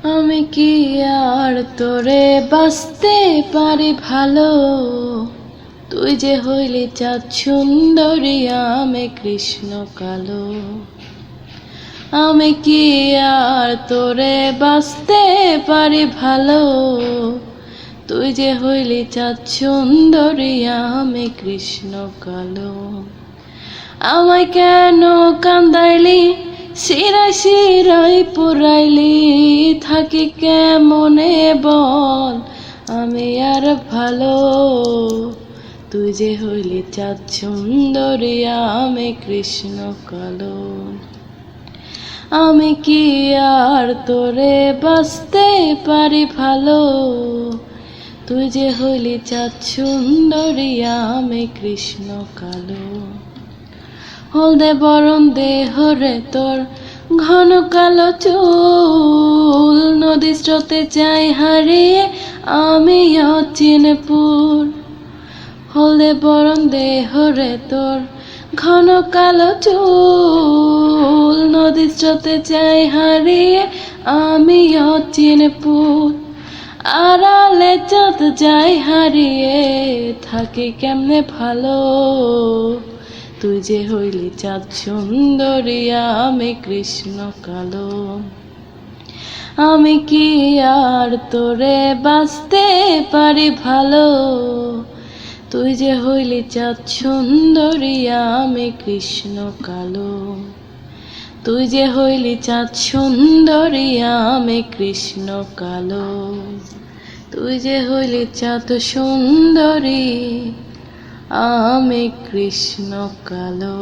আমি কি আর তোরে বাঁচতে পারি ভালো, তুই যে হইলি চাঁদ সুন্দরী আমি কৃষ্ণ কালো। আমি কি আর তোরে বাঁচতে পারি ভালো, তুই যে হইলি চাঁদ সুন্দরী আমি কৃষ্ণ কালো। আমায় কেন কান্দাইলি, শিরায় শিরায় পুরাইলি, থাকি কেমনে বল আমি আর ভালো, তুই যে হইলি চাঁদ সুন্দরী আমি কৃষ্ণ কালো। আমি কি আর তোরে বাঁচতে পারি ভালো, তুই যে হইলি চাঁদ সুন্দরী আমি কৃষ্ণ কালো। হলদে বরণ দেহ রে তোর ঘন কালো চুল, নদী স্রোতে যাই হারিয়ে আমি অচিনপুর। হলদে বরণ দেহ রে তোর ঘন কালো চুল, নদী স্রোতে যাই হারিয়ে আমি অচিনপুর। আড়ালে চাঁদ যাই হারিয়ে থাকি কেমনে ভালো, তুই যে হইলি চাঁদ সুন্দরী আমি কৃষ্ণ কালো। আমি কি আর তোরে বাঁচতে পারি ভালো, তুই যে হইলি চাঁদ সুন্দরী আমি কৃষ্ণ কালো। তুই যে হইলি চাঁদ সুন্দরী আমি কৃষ্ণ কালো। তুই যে হইলি চাঁদ সুন্দরী আমি কৃষ্ণ কালো।